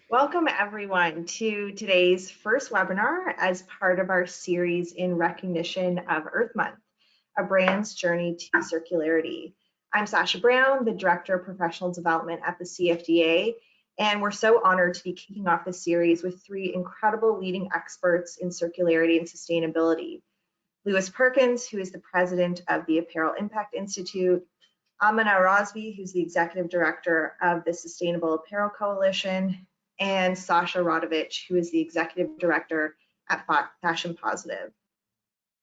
Welcome everyone to today's first webinar as part of our series in recognition of Earth Month, a brand's journey to circularity. I'm Sasha Brown, the Director of Professional Development at the CFDA, and we're so honored to be kicking off this series with three incredible leading experts in circularity and sustainability. Lewis Perkins, who is the President of the Apparel Impact Institute, Amina Razvi, who's the Executive Director of the Sustainable Apparel Coalition, and Sasha Radovich, who is the Executive Director at Fashion Positive.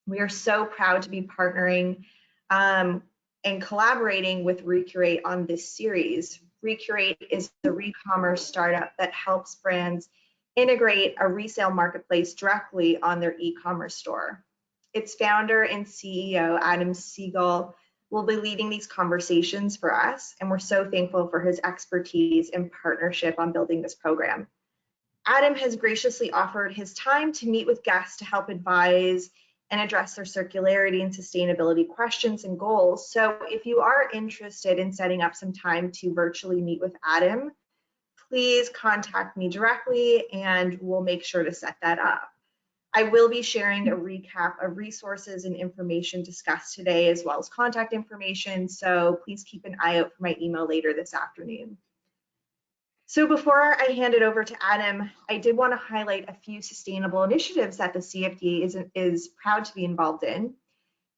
We are so proud to be partnering and collaborating with Recurate on this series. Recurate is the re-commerce startup that helps brands integrate a resale marketplace directly on their e-commerce store. Its founder and CEO, Adam Siegel, will be leading these conversations for us, and we're so thankful for his expertise and partnership on building this program. Adam has graciously offered his time to meet with guests to help advise and address their circularity and sustainability questions and goals. So if you are interested in setting up some time to virtually meet with Adam, please contact me directly and we'll make sure to set that up. I will be sharing a recap of resources and information discussed today, as well as contact information, so please keep an eye out for my email later this afternoon. So before I hand it over to Adam, I did want to highlight a few sustainable initiatives that the CFDA is proud to be involved in.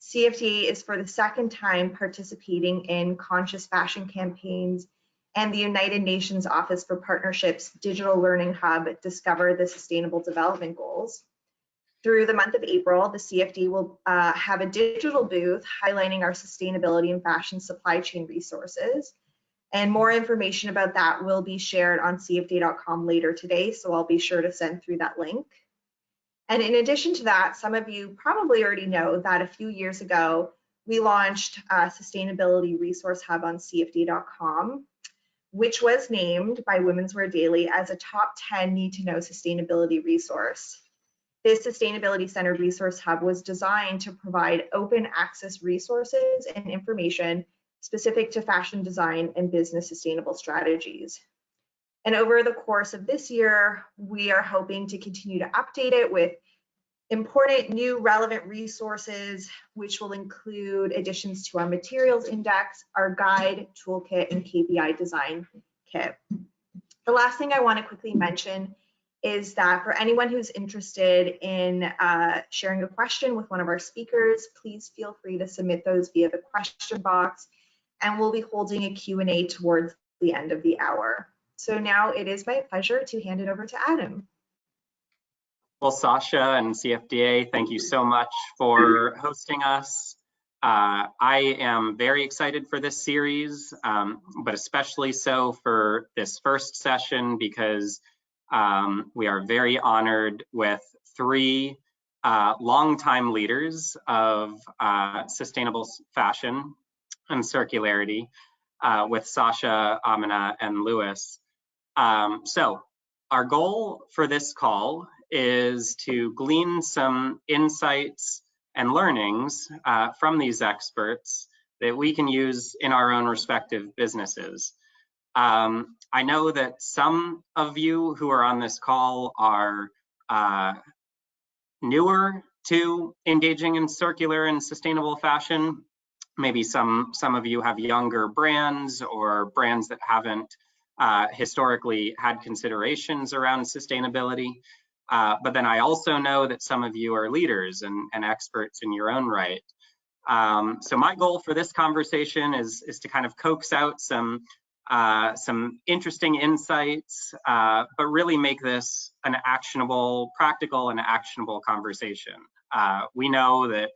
CFDA is for the second time participating in conscious fashion campaigns and the United Nations Office for Partnerships Digital Learning Hub Discover the Sustainable Development Goals. Through the month of April, the CFD will have a digital booth highlighting our sustainability and fashion supply chain resources. And more information about that will be shared on cfda.com later today, so I'll be sure to send through that link. And in addition to that, some of you probably already know that a few years ago, we launched a Sustainability Resource Hub on cfda.com, which was named by Women's Wear Daily as a top 10 need-to-know sustainability resource. This Sustainability-Centered Resource Hub was designed to provide open access resources and information specific to fashion design and business sustainable strategies. And over the course of this year, we are hoping to continue to update it with important new relevant resources, which will include additions to our materials index, our guide, toolkit, and KPI design kit. The last thing I want to quickly mention is that for anyone who's interested in sharing a question with one of our speakers, please feel free to submit those via the question box, and we'll be holding a Q&A towards the end of the hour. So now it is my pleasure to hand it over to Adam. Well, Sasha and CFDA, thank you so much for hosting us. I am very excited for this series, but especially so for this first session because we are very honored with three longtime leaders of sustainable fashion and circularity with Sasha, Amina, and Lewis. So our goal for this call is to glean some insights and learnings from these experts that we can use in our own respective businesses. I know that some of you who are on this call are newer to engaging in circular and sustainable fashion. Maybe some of you have younger brands or brands that haven't historically had considerations around sustainability. But then I also know that some of you are leaders and experts in your own right. So my goal for this conversation is to kind of coax out some interesting insights, but really make this an actionable, practical and actionable conversation. We know that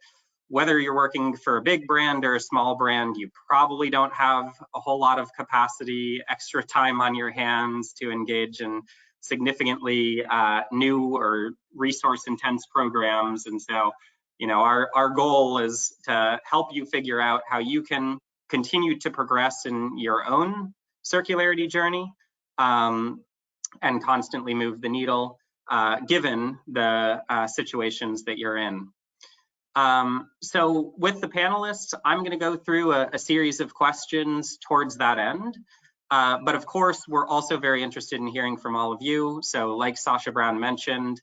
whether you're working for a big brand or a small brand, you probably don't have a whole lot of capacity, extra time on your hands to engage in significantly new or resource intense programs. And so, you know, our goal is to help you figure out how you can continue to progress in your own circularity journey and constantly move the needle given the situations that you're in. So with the panelists, I'm going to go through a series of questions towards that end. But of course, we're also very interested in hearing from all of you. So like Sasha Brown mentioned,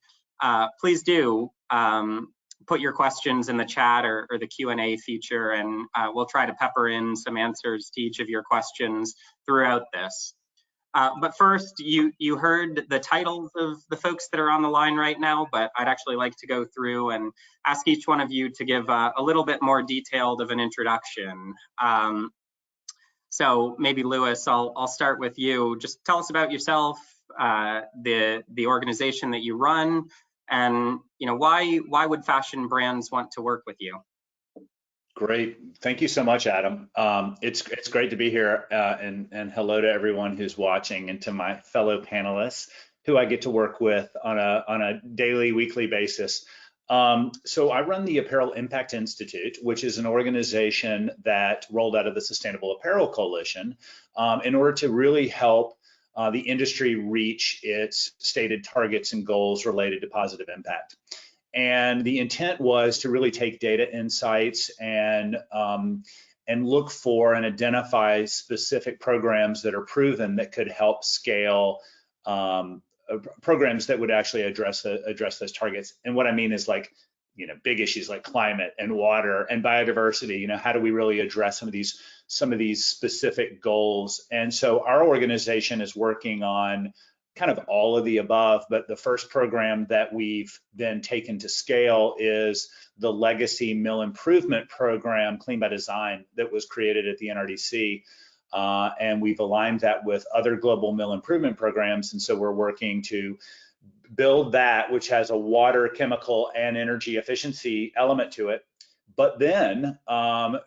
please do put your questions in the chat or the Q&A feature, and we'll try to pepper in some answers to each of your questions throughout this. But first, you heard the titles of the folks that are on the line right now, but I'd actually like to go through and ask each one of you to give a little bit more detailed of an introduction. So maybe Lewis, I'll start with you. Just tell us about yourself, the organization that you run, and why would fashion brands want to work with you? Great, thank you so much, Adam. It's great to be here, and hello to everyone who's watching, and to my fellow panelists who I get to work with on a daily, weekly basis. So I run the Apparel Impact Institute, which is an organization that rolled out of the Sustainable Apparel Coalition in order to really help the industry reach its stated targets and goals related to positive impact. And the intent was to really take data insights and look for and identify specific programs that are proven that could help scale programs that would actually address those targets. And what I mean is, like, big issues like climate and water and biodiversity. How do we really address some of these specific goals? And so our organization is working on kind of all of the above, but the first program that we've then taken to scale is the legacy mill improvement program, Clean by Design, that was created at the NRDC. And we've aligned that with other global mill improvement programs. And so we're working to build that, which has a water, chemical, and energy efficiency element to it, but then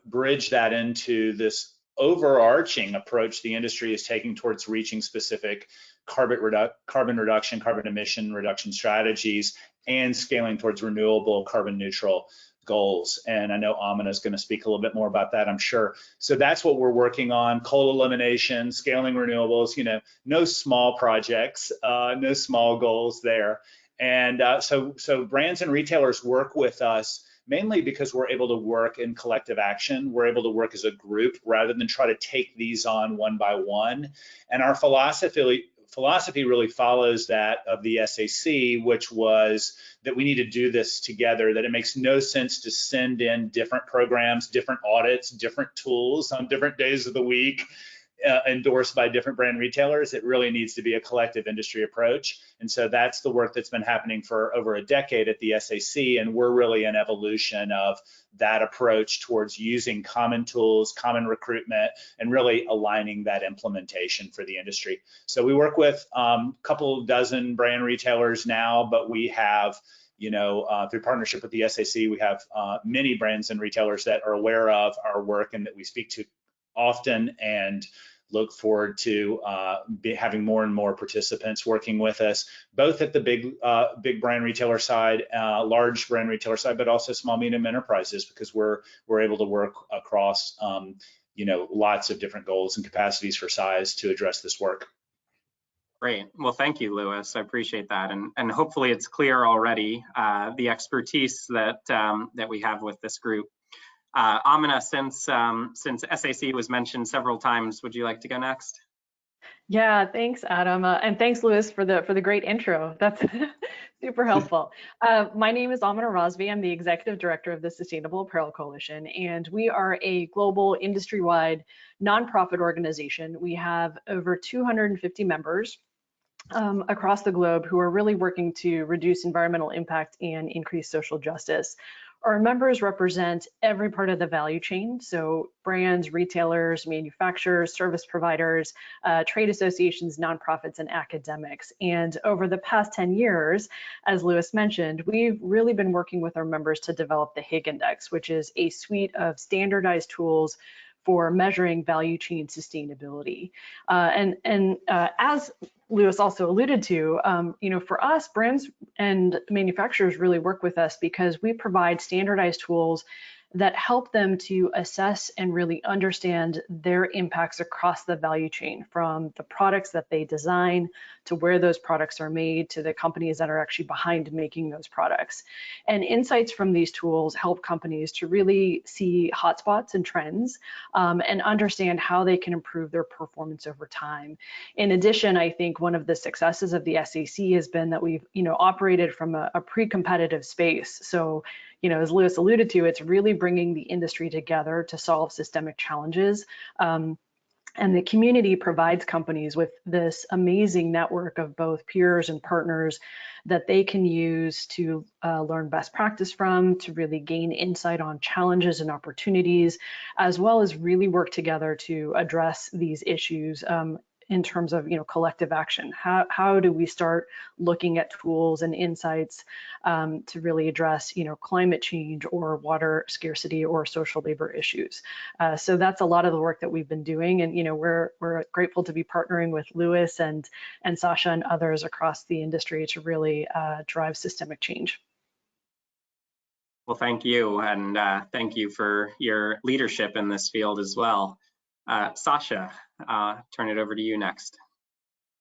bridge that into this overarching approach the industry is taking towards reaching specific carbon reduction, carbon emission reduction strategies, and scaling towards renewable, carbon neutral goals. And I know Amina is going to speak a little bit more about that, I'm sure. So that's what we're working on: coal elimination, scaling renewables. No small projects, no small goals there. And so brands and retailers work with us mainly because we're able to work in collective action. We're able to work as a group rather than try to take these on one by one. And our philosophy really follows that of the SAC, which was that we need to do this together, that it makes no sense to send in different programs, different audits, different tools on different days of the week, endorsed by different brand retailers. It really needs to be a collective industry approach. And so that's the work that's been happening for over a decade at the SAC, and we're really an evolution of that approach towards using common tools, common recruitment, and really aligning that implementation for the industry. So we work with a couple dozen brand retailers now, but we have, through partnership with the SAC, we have many brands and retailers that are aware of our work and that we speak to often, and look forward to having more and more participants working with us, both at the big brand retailer side, large brand retailer side, but also small, medium enterprises, because we're able to work across lots of different goals and capacities for size to address this work. Great. Well, thank you, Lewis. I appreciate that, and hopefully it's clear already the expertise that we have with this group. Amina, since SAC was mentioned several times, would you like to go next? Yeah, thanks, Adam, and thanks, Lewis, for the great intro. That's super helpful. My name is Amina Rosby. I'm the executive director of the Sustainable Apparel Coalition, and we are a global industry-wide nonprofit organization. We have over 250 members across the globe who are really working to reduce environmental impact and increase social justice. Our members represent every part of the value chain, so brands, retailers, manufacturers, service providers, trade associations, nonprofits, and academics. And over the past 10 years, as Lewis mentioned, we've really been working with our members to develop the Higg Index, which is a suite of standardized tools for measuring value chain sustainability. As Lewis also alluded to, for us, brands and manufacturers really work with us because we provide standardized tools that help them to assess and really understand their impacts across the value chain, from the products that they design to where those products are made to the companies that are actually behind making those products. And insights from these tools help companies to really see hotspots and trends and understand how they can improve their performance over time. In addition, I think one of the successes of the SAC has been that we've operated from a pre-competitive space. So as Lewis alluded to, it's really bringing the industry together to solve systemic challenges. And the community provides companies with this amazing network of both peers and partners that they can use to learn best practice from, to really gain insight on challenges and opportunities, as well as really work together to address these issues in terms of collective action. How do we start looking at tools and insights to really address climate change or water scarcity or social labor issues? So that's a lot of the work that we've been doing, and we're grateful to be partnering with Lewis and Sasha and others across the industry to really drive systemic change. Well, thank you, and thank you for your leadership in this field as well. Sasha, turn it over to you next.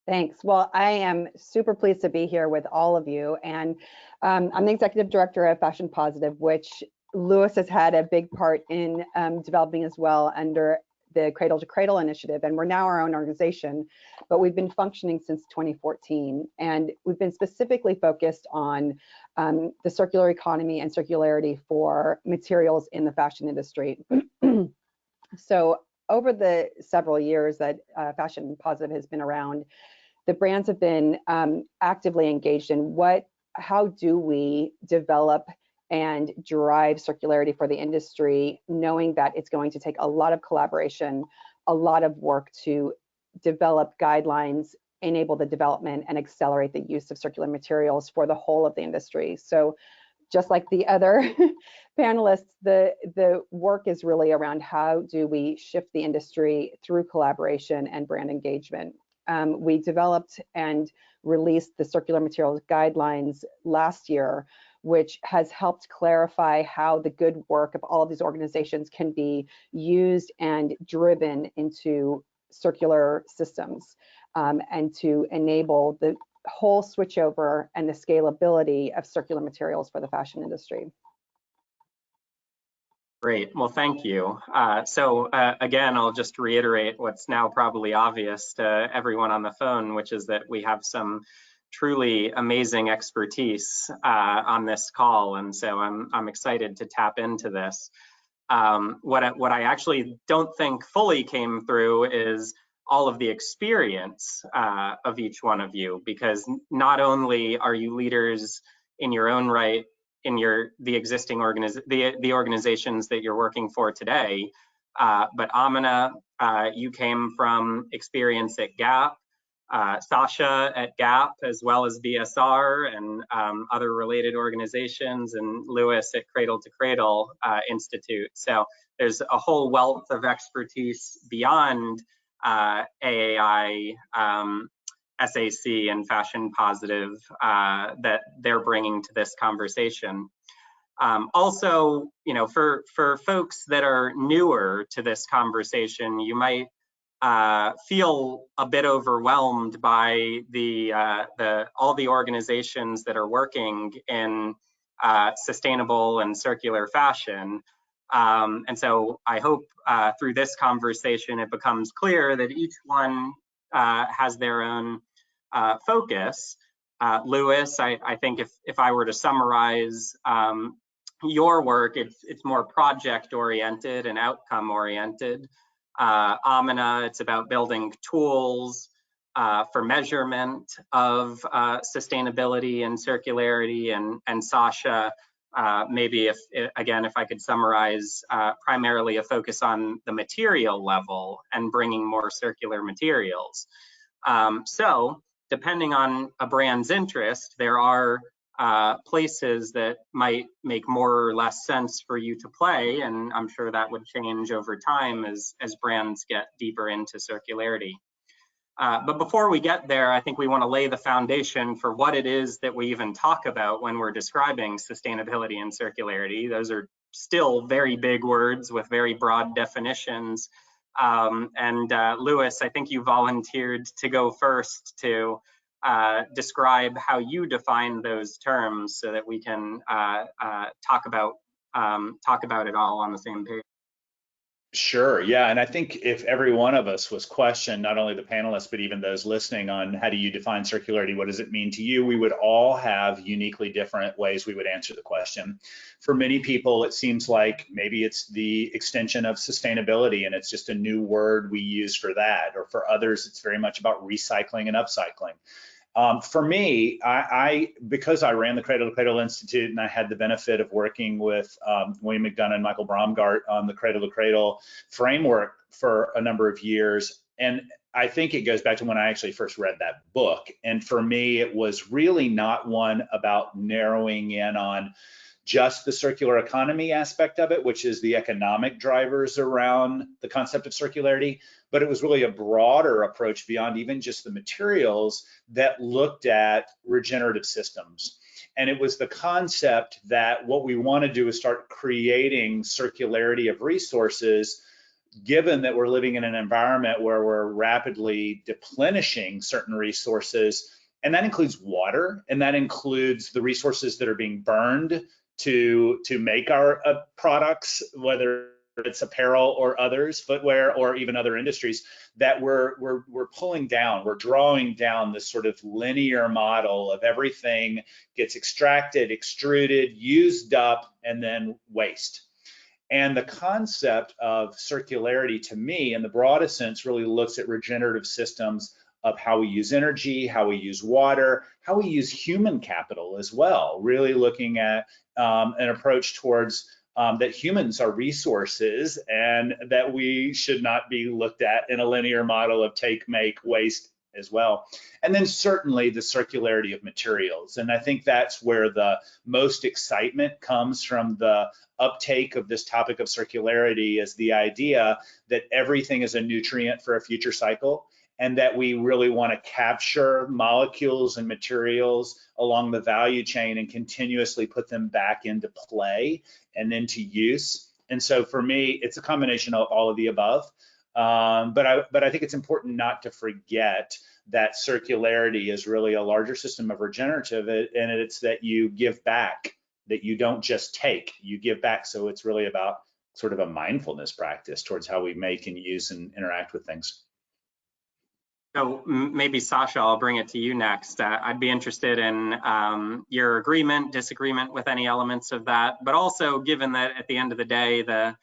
Thanks. Well, I am super pleased to be here with all of you. And I'm the executive director of Fashion Positive, which Lewis has had a big part in developing as well under the Cradle to Cradle initiative. And we're now our own organization, but we've been functioning since 2014. And we've been specifically focused on the circular economy and circularity for materials in the fashion industry. So over the several years that Fashion Positive has been around, the brands have been actively engaged in how do we develop and drive circularity for the industry, knowing that it's going to take a lot of collaboration, a lot of work to develop guidelines, enable the development, and accelerate the use of circular materials for the whole of the industry. So just like the other panelists, the work is really around how do we shift the industry through collaboration and brand engagement. We developed and released the Circular Materials Guidelines last year, which has helped clarify how the good work of all of these organizations can be used and driven into circular systems and to enable the whole switchover and the scalability of circular materials for the fashion industry. Great, well, thank you. Again, I'll just reiterate what's now probably obvious to everyone on the phone, which is that we have some truly amazing expertise on this call. And so I'm excited to tap into this. What I actually don't think fully came through is all of the experience of each one of you, because not only are you leaders in your own right in the existing the organizations that you're working for today, but Amina, you came from experience at Gap, Sasha at Gap, as well as BSR and other related organizations, and Lewis at Cradle to Cradle Institute. So there's a whole wealth of expertise beyond AAI, SAC, and Fashion Positive that they're bringing to this conversation. Also, for folks that are newer to this conversation, you might feel a bit overwhelmed by all the organizations that are working in sustainable and circular fashion. And so I hope through this conversation it becomes clear that each one has their own focus. Lewis, I think if I were to summarize your work, it's more project oriented and outcome oriented. Amina, it's about building tools for measurement of sustainability and circularity, and Sasha, maybe if I could summarize, primarily a focus on the material level and bringing more circular materials. So depending on a brand's interest, there are places that might make more or less sense for you to play, and I'm sure that would change over time as brands get deeper into circularity. But before we get there, I think we want to lay the foundation for what it is that we even talk about when we're describing sustainability and circularity. Those are still very big words with very broad definitions. Louis, I think you volunteered to go first to describe how you define those terms so that we can talk about it all on the same page. Sure. Yeah. And I think if every one of us was questioned, not only the panelists, but even those listening on how do you define circularity? What does it mean to you? We would all have uniquely different ways we would answer the question. For many people, it seems like maybe it's the extension of sustainability and it's just a new word we use for that. Or for others, it's very much about recycling and upcycling. For me, because I ran the Cradle to Cradle Institute and I had the benefit of working with William McDonough and Michael Bromgart on the Cradle to Cradle framework for a number of years. And I think it goes back to when I actually first read that book. And for me, it was really not one about narrowing in on just the circular economy aspect of it, which is the economic drivers around the concept of circularity, but it was really a broader approach beyond even just the materials that looked at regenerative systems. And it was the concept that what we want to do is start creating circularity of resources, given that we're living in an environment where we're rapidly deplenishing certain resources. And that includes water, and that includes the resources that are being burned to make our products, whether it's apparel or others, footwear, or even other industries, that we're pulling down, we're drawing down this sort of linear model of everything gets extracted, extruded, used up, and then waste. And the concept of circularity, to me, in the broadest sense, really looks at regenerative systems of how we use energy, how we use water, how we use human capital as well, really looking at an approach towards that humans are resources and that we should not be looked at in a linear model of take, make, waste as well. And then certainly the circularity of materials. And I think that's where the most excitement comes from the uptake of this topic of circularity, is the idea that everything is a nutrient for a future cycle, and that we really want to capture molecules and materials along the value chain and continuously put them back into play and into use. And so for me, it's a combination of all of the above. But I think it's important not to forget that circularity is really a larger system of regenerative, and it's that you give back, that you don't just take, you give back. So it's really about sort of a mindfulness practice towards how we make and use and interact with things. So maybe Sasha, I'll bring it to you next. I'd be interested in your agreement, disagreement with any elements of that, but also given that at the end of the day, the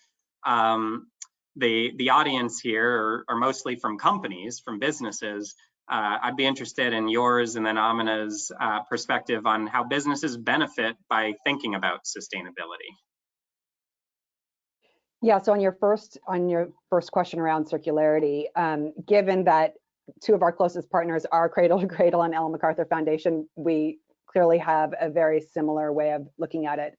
audience here are mostly from companies, from businesses. I'd be interested in yours and then Amina's perspective on how businesses benefit by thinking about sustainability. Yeah, so on your first question around circularity, given that two of our closest partners are Cradle to Cradle and Ellen MacArthur Foundation, we clearly have a very similar way of looking at it.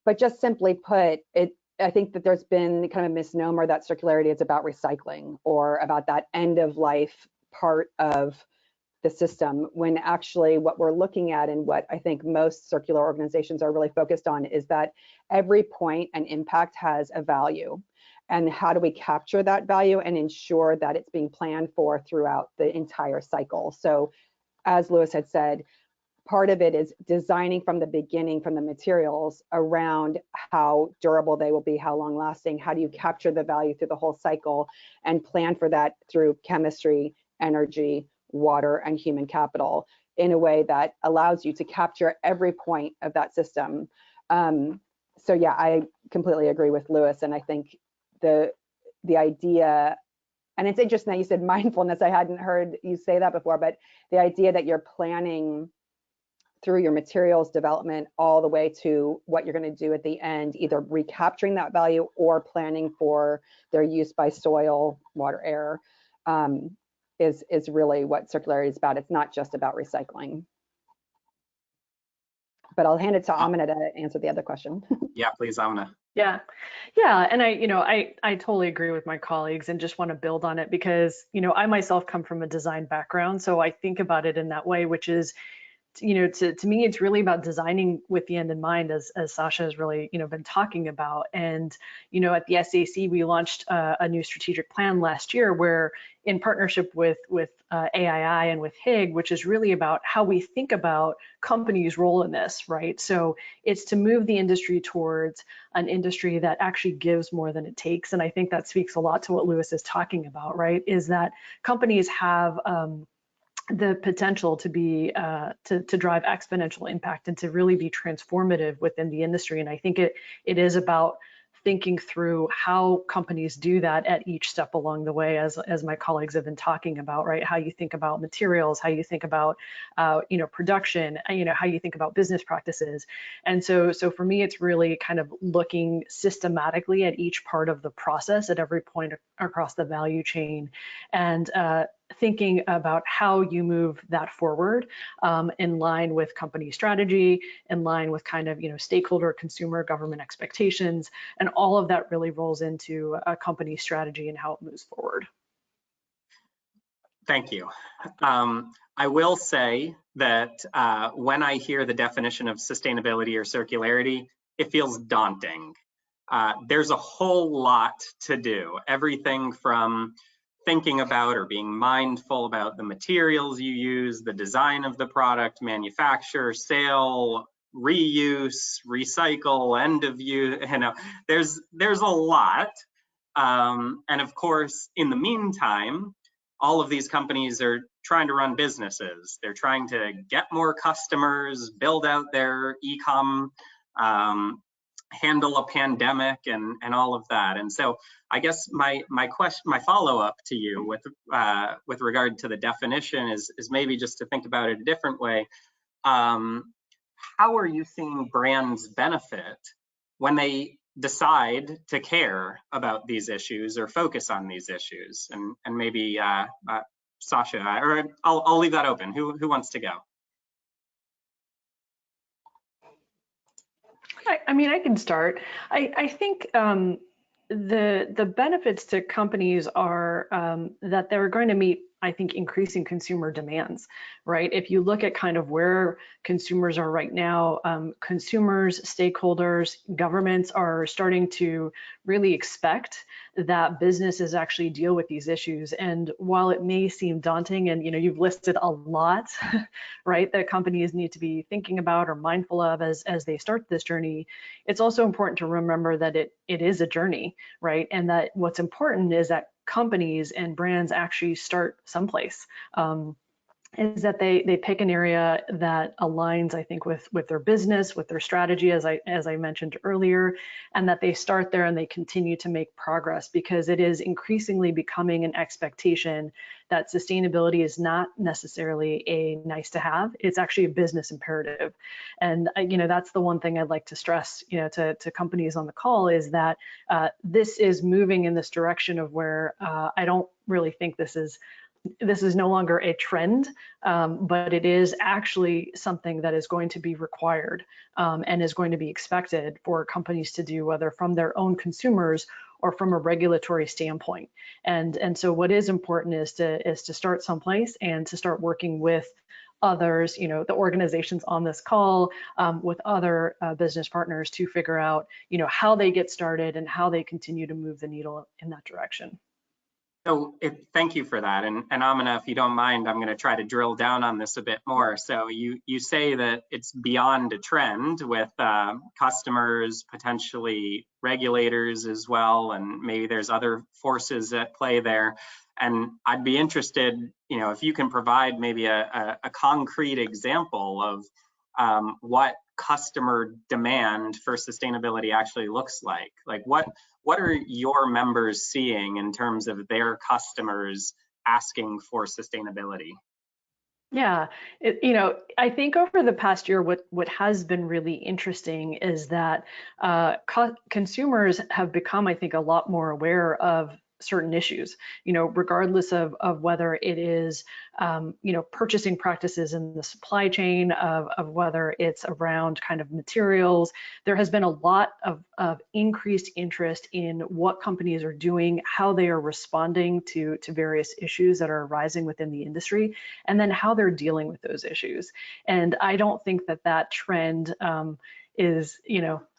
But just simply put, I think that there's been kind of a misnomer that circularity is about recycling or about that end of life part of the system, when actually what we're looking at and what I think most circular organizations are really focused on is that every point and impact has a value. And how do we capture that value and ensure that it's being planned for throughout the entire cycle? So as Louis had said, part of it is designing from the beginning, from the materials around how durable they will be, how long lasting, how do you capture the value through the whole cycle and plan for that through chemistry, energy, water, and human capital in a way that allows you to capture every point of that system. So yeah, I completely agree with Louis, and I think the idea, and it's interesting that you said mindfulness. I hadn't heard you say that before, but the idea that you're planning through your materials development all the way to what you're going to do at the end, either recapturing that value or planning for their use by soil, water, air, is really what circularity is about. It's not just about recycling. But I'll hand it to Amina to answer the other question. Yeah, please, Amina. Yeah, and I totally agree with my colleagues and just want to build on it because, I myself come from a design background, so I think about it in that way, which is to me, it's really about designing with the end in mind, as Sasha has really, been talking about. And, at the SAC, we launched a new strategic plan last year, where in partnership with AII and with HIG, which is really about how we think about companies' role in this, right? So it's to move the industry towards an industry that actually gives more than it takes. And I think that speaks a lot to what Louis is talking about, right? Is that companies have the potential to be to drive exponential impact and to really be transformative within the industry. And I think it is about thinking through how companies do that at each step along the way, as my colleagues have been talking about, right? How you think about materials, how you think about production, how you think about business practices. And so for me, it's really kind of looking systematically at each part of the process at every point across the value chain, and thinking about how you move that forward in line with company strategy, in line with kind of stakeholder, consumer, government expectations, and all of that really rolls into a company strategy and how it moves forward. Thank you. I will say that when I hear the definition of sustainability or circularity, it feels daunting. There's a whole lot to do. Everything from thinking about or being mindful about the materials you use, the design of the product, manufacture, sale, reuse, recycle, end of use, there's a lot. And of course, in the meantime, all of these companies are trying to run businesses. They're trying to get more customers, build out their e-com, handle a pandemic, and all of that. And so I guess my follow-up to you with regard to the definition is maybe just to think about it a different way. How are you seeing brands benefit when they decide to care about these issues or focus on these issues? And maybe Sasha, or I'll leave that open. Who wants to go? I mean, I can start. I think the benefits to companies are that they're going to meet, I think, increasing consumer demands, right? If you look at kind of where consumers are right now, consumers, stakeholders, governments are starting to really expect that businesses actually deal with these issues. And while it may seem daunting, and you've listed a lot, right, that companies need to be thinking about or mindful of as they start this journey, it's also important to remember that it is a journey, right? And that what's important is that companies and brands actually start someplace. Is that they pick an area that aligns, I think, with their business, with their strategy, as I mentioned earlier, and that they start there and they continue to make progress, because it is increasingly becoming an expectation that sustainability is not necessarily a nice to have. It's actually a business imperative. And that's the one thing I'd like to stress to companies on the call, is that this is moving in this direction of where I don't really think this is no longer a trend, but it is actually something that is going to be required and is going to be expected for companies to do, whether from their own consumers or from a regulatory standpoint. And so what is important is to start someplace and to start working with others, the organizations on this call, with other business partners, to figure out, how they get started and how they continue to move the needle in that direction. So thank you for that. And Amina, if you don't mind, I'm going to try to drill down on this a bit more. So you say that it's beyond a trend, with customers, potentially regulators as well, and maybe there's other forces at play there. And I'd be interested, if you can provide maybe a concrete example of what customer demand for sustainability actually looks like. Like what are your members seeing in terms of their customers asking for sustainability? Yeah, I think over the past year, what has been really interesting is that consumers have become, I think, a lot more aware of certain issues, regardless of whether it is, purchasing practices in the supply chain, of whether it's around kind of materials. There has been a lot of increased interest in what companies are doing, how they are responding to various issues that are arising within the industry, and then how they're dealing with those issues. And I don't think that trend is,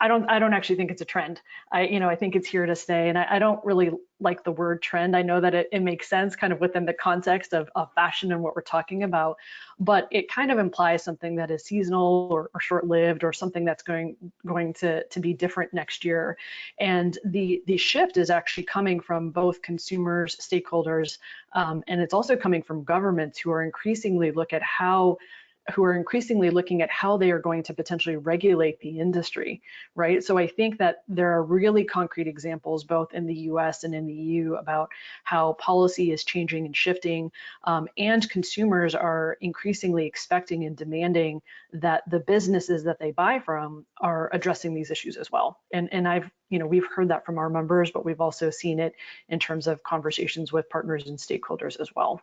I don't actually think it's a trend. I think it's here to stay, and I don't really like the word trend. I know that it makes sense kind of within the context of fashion and what we're talking about, but it kind of implies something that is seasonal or short-lived, or something that's going to be different next year. And the shift is actually coming from both consumers, stakeholders, and it's also coming from governments who are increasingly looking at how they are going to potentially regulate the industry, right? So I think that there are really concrete examples both in the US and in the EU about how policy is changing and shifting, and consumers are increasingly expecting and demanding that the businesses that they buy from are addressing these issues as well. And we've heard that from our members, but we've also seen it in terms of conversations with partners and stakeholders as well.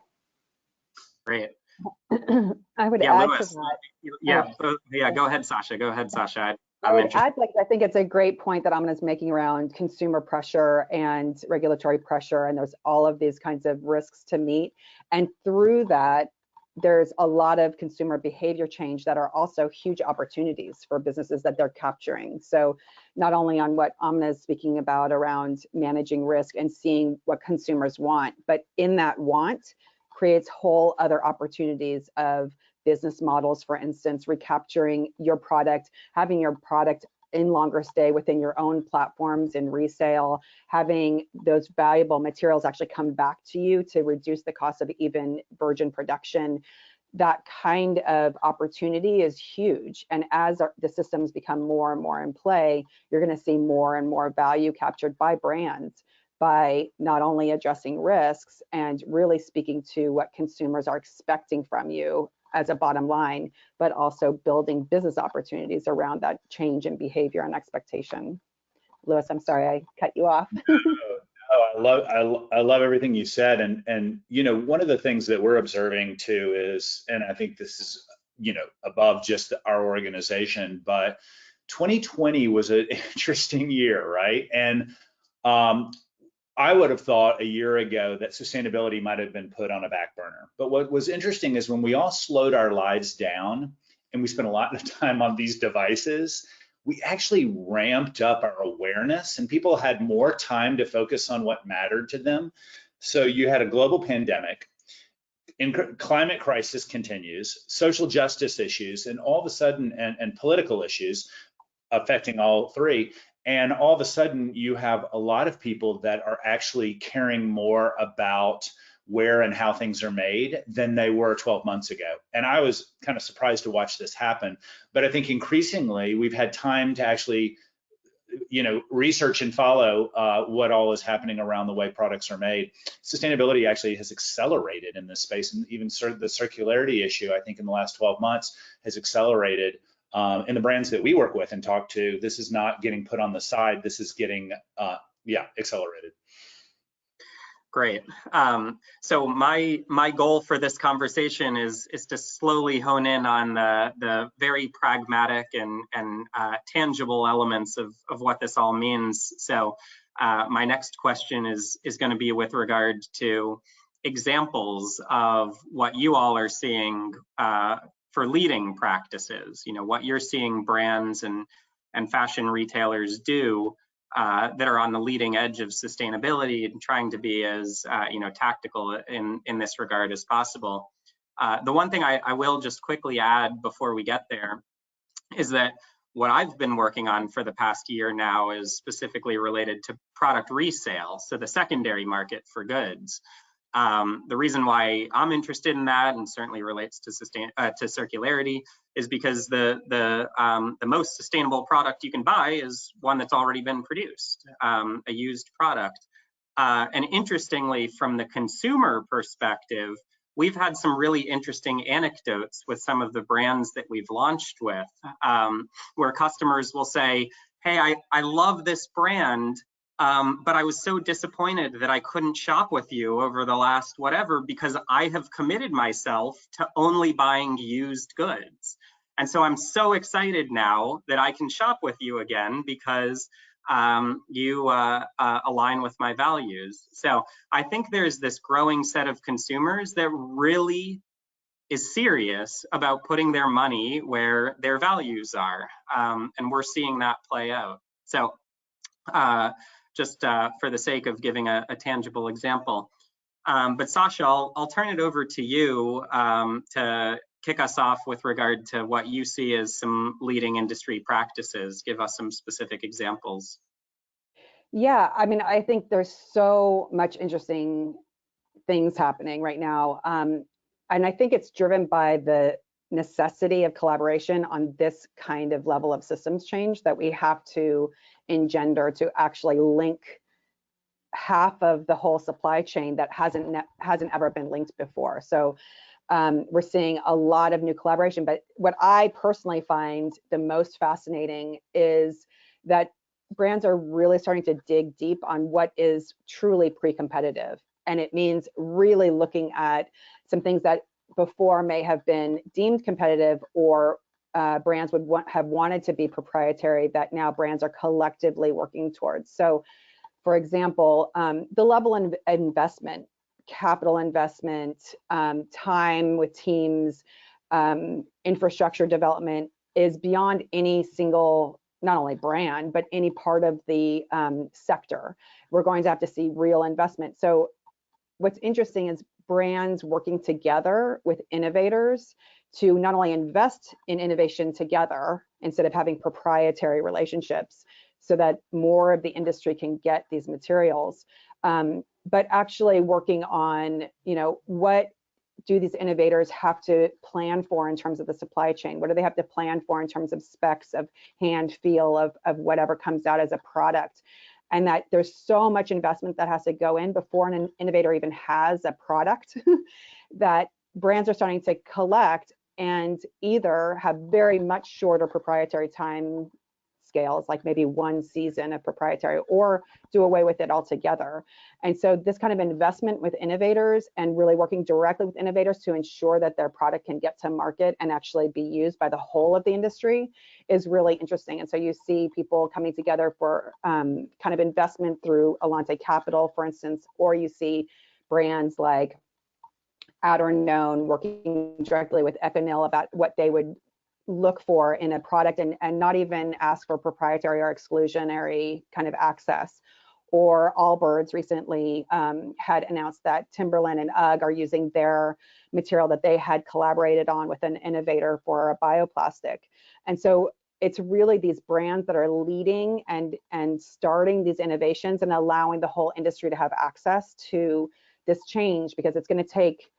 Great. I would Yeah, add Louis. to that. Yeah, go ahead, Sasha. Go ahead, Sasha. I would add, I think it's a great point that Amina's making around consumer pressure and regulatory pressure, and there's all of these kinds of risks to meet. And through that, there's a lot of consumer behavior change that are also huge opportunities for businesses that they're capturing. So not only on what Amina is speaking about around managing risk and seeing what consumers want, but in that want creates whole other opportunities of business models, for instance, recapturing your product, having your product in longer stay within your own platforms in resale, having those valuable materials actually come back to you to reduce the cost of even virgin production. That kind of opportunity is huge. And as the systems become more and more in play, you're going to see more and more value captured by brands, by not only addressing risks and really speaking to what consumers are expecting from you as a bottom line, but also building business opportunities around that change in behavior and expectation. Louis, I'm sorry I cut you off. I love everything you said, and one of the things that we're observing too is, and I think this is above just our organization, but 2020 was an interesting year, right? And I would have thought a year ago that sustainability might have been put on a back burner. But what was interesting is when we all slowed our lives down and we spent a lot of time on these devices, we actually ramped up our awareness and people had more time to focus on what mattered to them. So you had a global pandemic, climate crisis continues, social justice issues, and all of a sudden, and political issues affecting all three. And all of a sudden, you have a lot of people that are actually caring more about where and how things are made than they were 12 months ago. And I was kind of surprised to watch this happen. But I think increasingly, we've had time to actually, research and follow what all is happening around the way products are made. Sustainability actually has accelerated in this space, and even the circularity issue, I think in the last 12 months has accelerated. In the brands that we work with and talk to, this is not getting put on the side. This is getting, accelerated. Great. So my goal for this conversation is to slowly hone in on the very pragmatic and tangible elements of what this all means. So my next question is going to be with regard to examples of what you all are seeing for leading practices, what you're seeing brands and fashion retailers do that are on the leading edge of sustainability and trying to be as tactical in this regard as possible. The one thing I will just quickly add before we get there is that what I've been working on for the past year now is specifically related to product resale, so the secondary market for goods. The reason why I'm interested in that, and certainly relates to circularity, is because the most sustainable product you can buy is one that's already been produced, a used product. And interestingly, from the consumer perspective, we've had some really interesting anecdotes with some of the brands that we've launched with, where customers will say, "Hey, I love this brand, but I was so disappointed that I couldn't shop with you over the last whatever, because I have committed myself to only buying used goods. And so I'm so excited now that I can shop with you again because you align with my values. So I think there's this growing set of consumers that really is serious about putting their money where their values are. And we're seeing that play out. So just for the sake of giving a tangible example. But Sasha, I'll turn it over to you to kick us off with regard to what you see as some leading industry practices. Give us some specific examples. Yeah, I mean, I think there's so much interesting things happening right now. And I think it's driven by the necessity of collaboration on this kind of level of systems change that we have to engender to actually link half of the whole supply chain that hasn't ever been linked before. So we're seeing a lot of new collaboration. But what I personally find the most fascinating is that brands are really starting to dig deep on what is truly pre-competitive. And it means really looking at some things that before may have been deemed competitive, or brands would have wanted to be proprietary, that now brands are collectively working towards. So for example, the level of investment, capital investment, time with teams, infrastructure development is beyond any single, not only brand, but any part of the sector. We're going to have to see real investment. So what's interesting is brands working together with innovators to not only invest in innovation together instead of having proprietary relationships, so that more of the industry can get these materials, but actually working on, what do these innovators have to plan for in terms of the supply chain? What do they have to plan for in terms of specs, of hand feel, of whatever comes out as a product? And that there's so much investment that has to go in before an innovator even has a product that brands are starting to collect and either have very much shorter proprietary time scales, like maybe one season of proprietary, or do away with it altogether. And so this kind of investment with innovators and really working directly with innovators to ensure that their product can get to market and actually be used by the whole of the industry is really interesting. And so you see people coming together for kind of investment through Alante Capital, for instance, or you see brands like Add or Known working directly with Econil about what they would look for in a product, and not even ask for proprietary or exclusionary kind of access. Or Allbirds recently had announced that Timberland and UGG are using their material that they had collaborated on with an innovator for a bioplastic. And so it's really these brands that are leading and starting these innovations and allowing the whole industry to have access to this change, because it's going to take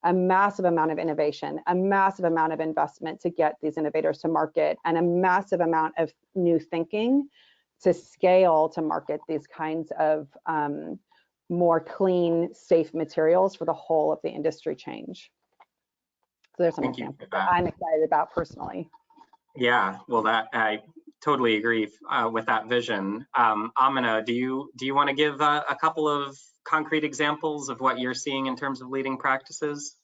a massive amount of innovation, a massive amount of investment to get these innovators to market, and a massive amount of new thinking to scale to market these kinds of more clean, safe materials for the whole of the industry change. So there's some examples that I'm excited about personally. Yeah, well, that I totally agree with that vision. Amina, do you want to give a couple of concrete examples of what you're seeing in terms of leading practices?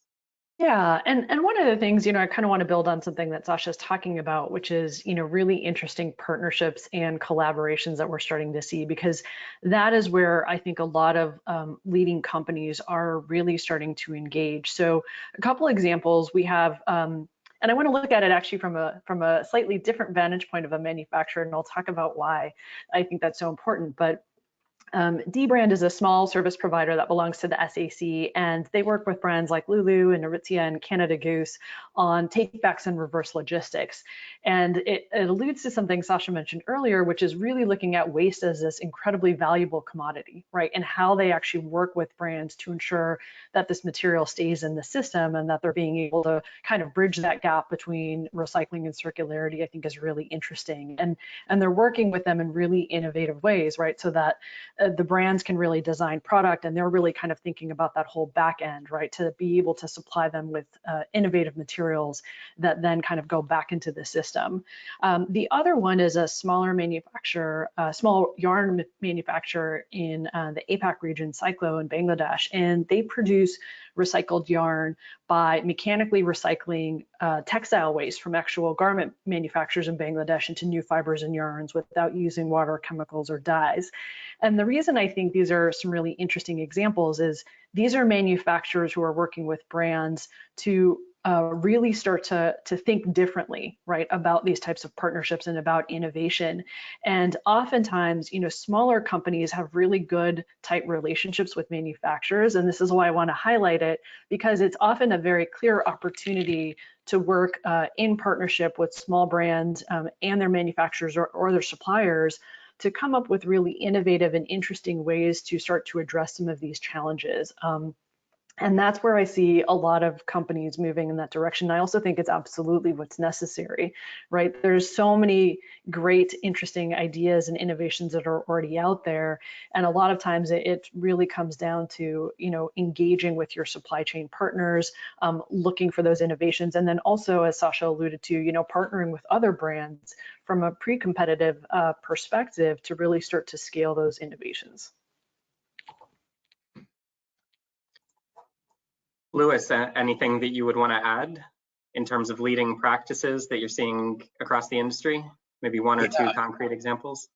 Yeah, and one of the things, I kind of want to build on something that Sasha's talking about, which is, really interesting partnerships and collaborations that we're starting to see, because that is where I think a lot of leading companies are really starting to engage. So a couple examples we have, and I want to look at it actually from a slightly different vantage point of a manufacturer, and I'll talk about why I think that's so important. But dbrand is a small service provider that belongs to the SAC, and they work with brands like Lulu and Aritzia and Canada Goose on takebacks and reverse logistics. And it alludes to something Sasha mentioned earlier, which is really looking at waste as this incredibly valuable commodity, right? And how they actually work with brands to ensure that this material stays in the system and that they're being able to kind of bridge that gap between recycling and circularity, I think is really interesting. And they're working with them in really innovative ways, right? So that the brands can really design product, and they're really kind of thinking about that whole back end, right, to be able to supply them with innovative materials that then kind of go back into the system. The other one is a smaller manufacturer, small yarn manufacturer in the APAC region, Cyclo in Bangladesh, and they produce recycled yarn by mechanically recycling textile waste from actual garment manufacturers in Bangladesh into new fibers and yarns without using water, chemicals, or dyes. And the reason I think these are some really interesting examples is these are manufacturers who are working with brands to really start to think differently, right, about these types of partnerships and about innovation. And oftentimes, smaller companies have really good, tight relationships with manufacturers. And this is why I want to highlight it, because it's often a very clear opportunity to work in partnership with small brands and their manufacturers or their suppliers to come up with really innovative and interesting ways to start to address some of these challenges. And that's where I see a lot of companies moving in that direction. I also think it's absolutely what's necessary, right? There's so many great, interesting ideas and innovations that are already out there. And a lot of times it really comes down to, engaging with your supply chain partners, looking for those innovations. And then also, as Sasha alluded to, partnering with other brands from a pre-competitive perspective to really start to scale those innovations. Louis, anything that you would want to add in terms of leading practices that you're seeing across the industry? Maybe one or two concrete examples?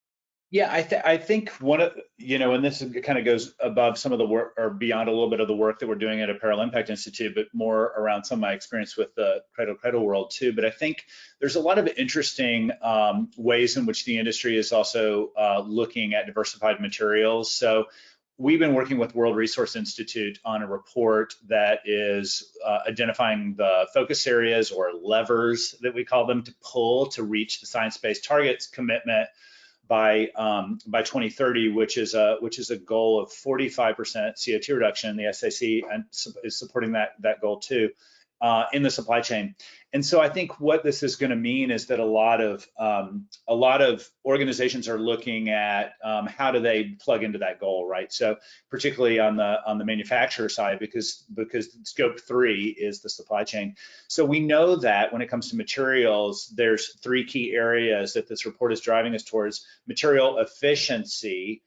Yeah, I think one of, and this kind of goes above some of the work or beyond a little bit of the work that we're doing at Apparel Impact Institute, but more around some of my experience with the Cradle world too. But I think there's a lot of interesting ways in which the industry is also looking at diversified materials. So we've been working with World Resource Institute on a report that is identifying the focus areas or levers that we call them to pull to reach the science-based targets commitment by 2030, which is a goal of 45% CO2 reduction. The SAC is supporting that goal too in the supply chain. And so I think what this is going to mean is that a lot of organizations are looking at how do they plug into that goal, right? So particularly on the manufacturer side, because scope 3 is the supply chain. So we know that when it comes to materials, there's 3 key areas that this report is driving us towards: material efficiency,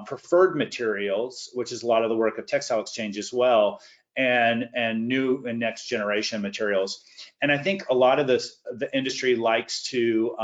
preferred materials, which is a lot of the work of Textile Exchange as well, and new and next generation materials. And I think a lot of the industry likes to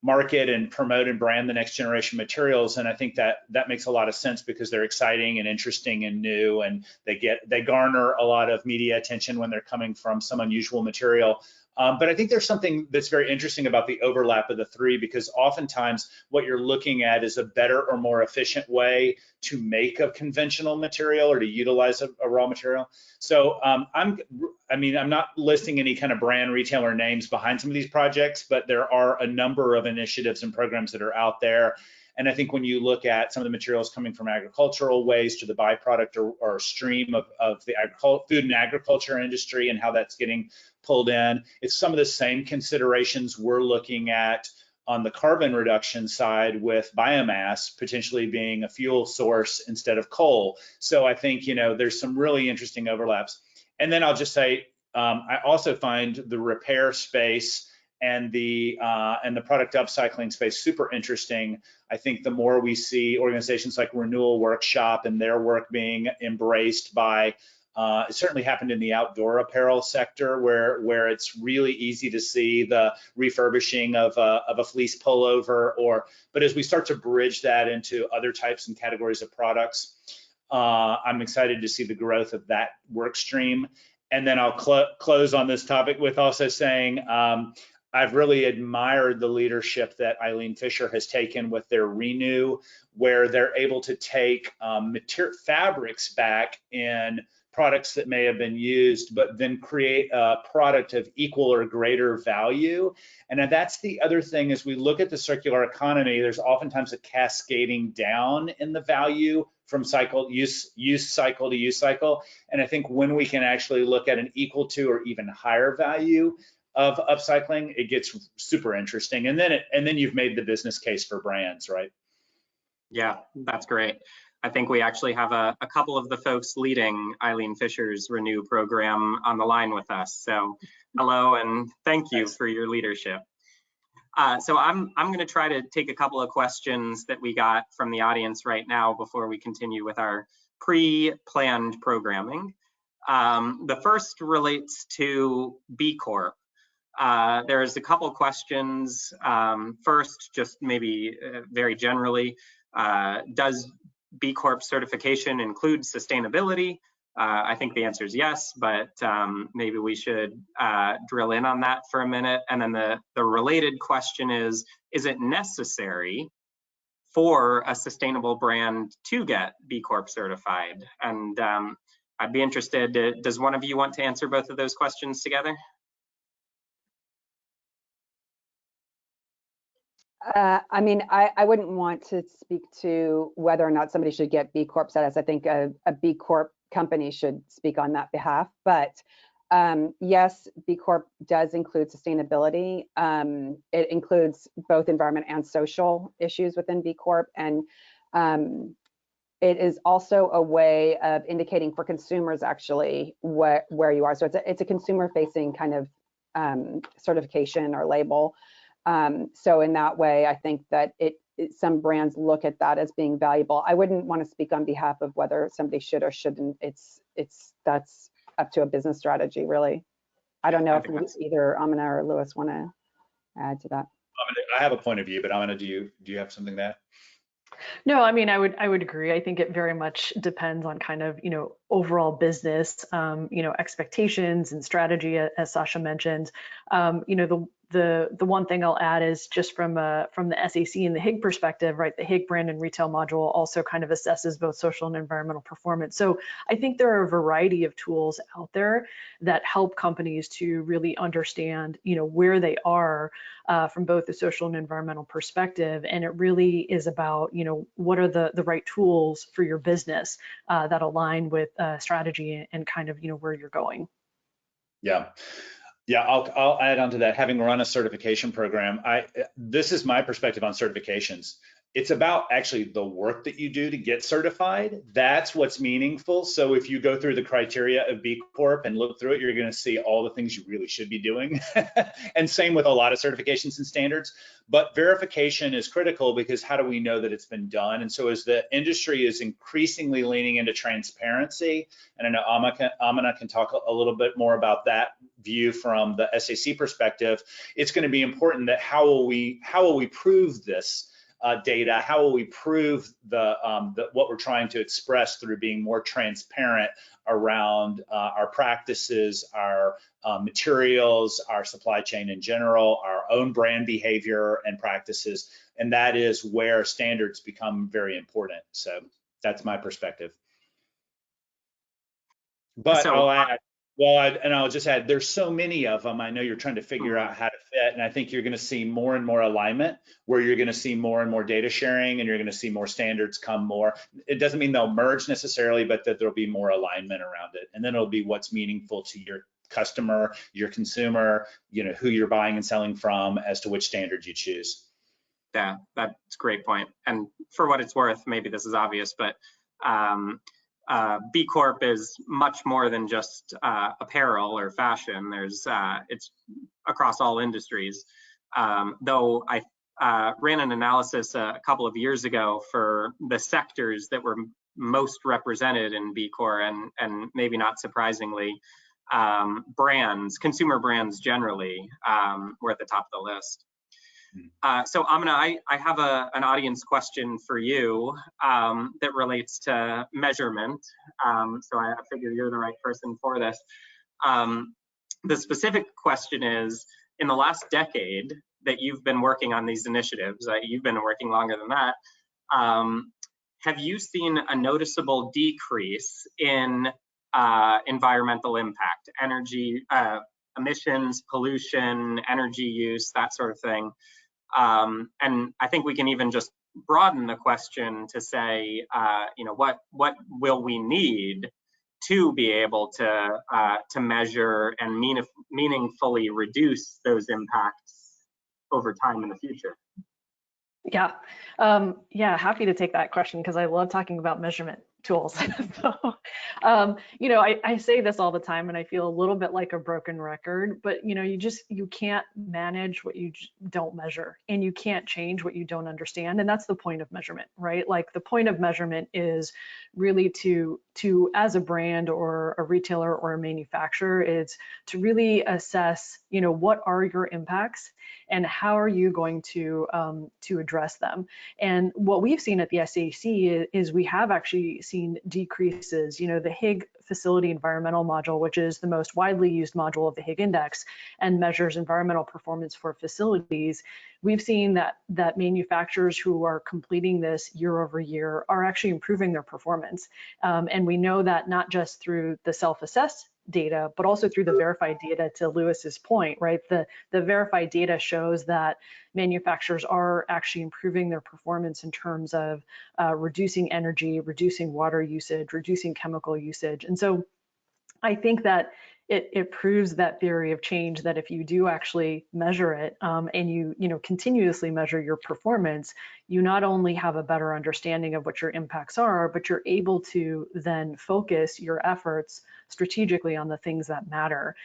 market and promote and brand the next generation materials, and I think that makes a lot of sense because they're exciting and interesting and new, and they garner a lot of media attention when they're coming from some unusual material. But I think there's something that's very interesting about the overlap of the 3, because oftentimes what you're looking at is a better or more efficient way to make a conventional material or to utilize a raw material. So I'm not listing any kind of brand retailer names behind some of these projects, but there are a number of initiatives and programs that are out there. And I think when you look at some of the materials coming from agricultural waste to the byproduct or stream of the food and agriculture industry and how that's getting pulled in, it's some of the same considerations we're looking at on the carbon reduction side, with biomass potentially being a fuel source instead of coal. So I think, there's some really interesting overlaps. And then I'll just say, I also find the repair space and the product upcycling space super interesting. I think the more we see organizations like Renewal Workshop and their work being embraced by, it certainly happened in the outdoor apparel sector, where it's really easy to see the refurbishing of a fleece pullover, but as we start to bridge that into other types and categories of products, I'm excited to see the growth of that work stream. And then I'll close on this topic with also saying, I've really admired the leadership that Eileen Fisher has taken with their Renew, where they're able to take fabrics back in products that may have been used, but then create a product of equal or greater value. And that's the other thing, as we look at the circular economy, there's oftentimes a cascading down in the value from use cycle to use cycle. And I think when we can actually look at an equal to or even higher value of upcycling, it gets super interesting. And then you've made the business case for brands, right? Yeah, that's great. I think we actually have a couple of the folks leading Eileen Fisher's Renew program on the line with us. So hello and thank you for your leadership. So I'm going to try to take a couple of questions that we got from the audience right now before we continue with our pre-planned programming. The first relates to B Corp. There's a couple questions. First, just maybe very generally, does B Corp certification include sustainability? I think the answer is yes, but maybe we should drill in on that for a minute. And then the related question is it necessary for a sustainable brand to get B Corp certified? And I'd be interested, does one of you want to answer both of those questions together? I mean, I wouldn't want to speak to whether or not somebody should get B Corp status. I think a B Corp company should speak on that behalf. But yes, B Corp does include sustainability. It includes both environment and social issues within B Corp. And it is also a way of indicating for consumers actually where you are. So it's a consumer-facing kind of certification or label. So in that way, I think that some brands look at that as being valuable. I wouldn't want to speak on behalf of whether somebody should or shouldn't. That's up to a business strategy, really. I don't know if either Amina or Louis want to add to that. I have a point of view, but Amina, do you have something to add? No, I mean, I would agree. I think it very much depends on kind of, overall business, expectations and strategy, as Sasha mentioned. The one thing I'll add is just from the SAC and the HIG perspective, right? The HIG brand and retail module also kind of assesses both social and environmental performance. So I think there are a variety of tools out there that help companies to really understand, where they are from both the social and environmental perspective. And it really is about, what are the right tools for your business that align with strategy and kind of, where you're going. Yeah, I'll add on to that. Having run a certification program, this is my perspective on certifications. It's about actually the work that you do to get certified. That's what's meaningful. So if you go through the criteria of B Corp and look through it, you're going to see all the things you really should be doing. And same with a lot of certifications and standards. But verification is critical because how do we know that it's been done? And so as the industry is increasingly leaning into transparency, and I know Amina can talk a little bit more about that view from the SAC perspective, it's going to be important that how will we prove this data? How will we prove what we're trying to express through being more transparent around our practices, our materials, our supply chain in general, our own brand behavior and practices? And that is where standards become very important. So that's my perspective. But I'll add, I'll just add, there's so many of them. I know you're trying to figure out how to fit, and I think you're going to see more and more alignment, where you're going to see more and more data sharing, and you're going to see more standards come more. It doesn't mean they'll merge necessarily, but that there'll be more alignment around it, and then it'll be what's meaningful to your customer, your consumer, who you're buying and selling from, as to which standard you choose. Yeah, that's a great point. And for what it's worth, maybe this is obvious, but B Corp is much more than just apparel or fashion. It's across all industries. Though I ran an analysis a couple of years ago for the sectors that were most represented in B Corp, and maybe not surprisingly, consumer brands generally were at the top of the list. So Amina, I have an audience question for you that relates to measurement. So I figure you're the right person for this. The specific question is, in the last decade that you've been working on these initiatives, you've been working longer than that, have you seen a noticeable decrease in environmental impact, energy, emissions, pollution, energy use, that sort of thing? And I think we can even just broaden the question to say, what will we need to be able to measure and meaningfully reduce those impacts over time in the future? Yeah, yeah, happy to take that question because I love talking about measurement tools. So, you know, I say this all the time and I feel a little bit like a broken record, but you know, you can't manage what you don't measure, and you can't change what you don't understand. And that's the point of measurement, right? Like the point of measurement is really to as a brand or a retailer or a manufacturer, is to really assess, you know, what are your impacts and how are you going to address them. And what we've seen at the SAC is we have actually seen decreases. You know, the Higg facility environmental module, which is the most widely used module of the Higg Index and measures environmental performance for facilities, we've seen that manufacturers who are completing this year over year are actually improving their performance. And we know that not just through the self-assessed data, but also through the verified data, to Lewis's point, right? The verified data shows that manufacturers are actually improving their performance in terms of reducing energy, reducing water usage, reducing chemical usage. And so I think that it proves that theory of change, that if you do actually measure it and you know, continuously measure your performance, you not only have a better understanding of what your impacts are, but you're able to then focus your efforts strategically on the things that matter.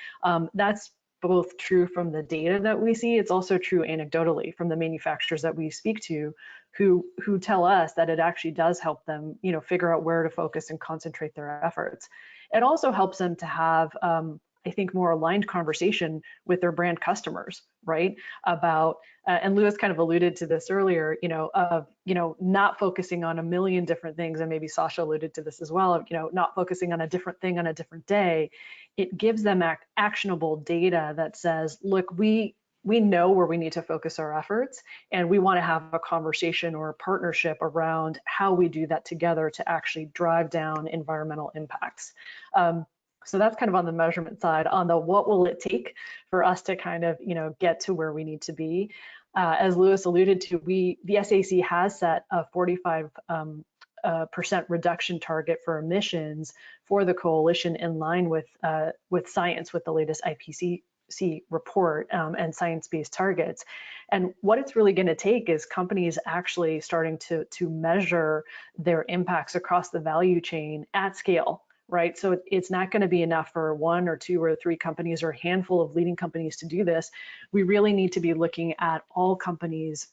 That's both true from the data that we see. It's also true anecdotally from the manufacturers that we speak to, who tell us that it actually does help them, you know, figure out where to focus and concentrate their efforts. It also helps them to have, I think, more aligned conversation with their brand customers, right? About, and Lewis kind of alluded to this earlier, you know, not focusing on a million different things, and maybe Sasha alluded to this as well, you know, not focusing on a different thing on a different day. It gives them actionable data that says, look, we know where we need to focus our efforts, and we want to have a conversation or a partnership around how we do that together to actually drive down environmental impacts. So that's kind of on the measurement side. On the what will it take for us to kind of, you know, get to where we need to be. As Lewis alluded to, the SAC has set a 45% reduction target for emissions for the coalition, in line with science, with the latest IPCC report and science-based targets. And what it's really going to take is companies actually starting to measure their impacts across the value chain at scale, right? So it's not going to be enough for 1 or 2 or 3 companies or a handful of leading companies to do this. We really need to be looking at all companies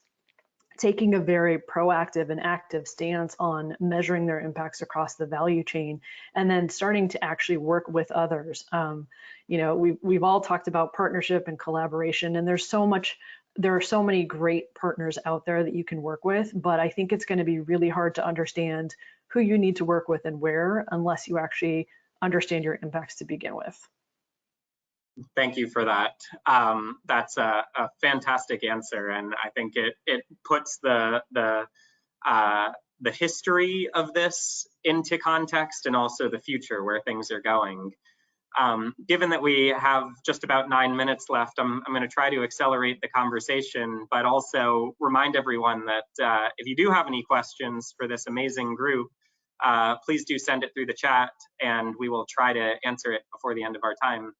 taking a very proactive and active stance on measuring their impacts across the value chain, and then starting to actually work with others. You know, we've all talked about partnership and collaboration, and there are so many great partners out there that you can work with, but I think it's going to be really hard to understand who you need to work with and where, unless you actually understand your impacts to begin with. Thank you for that. That's a fantastic answer, and I think it puts the history of this into context, and also the future, where things are going. Given that we have just about 9 minutes left, I'm going to try to accelerate the conversation, but also remind everyone that if you do have any questions for this amazing group, please do send it through the chat, and we will try to answer it before the end of our time.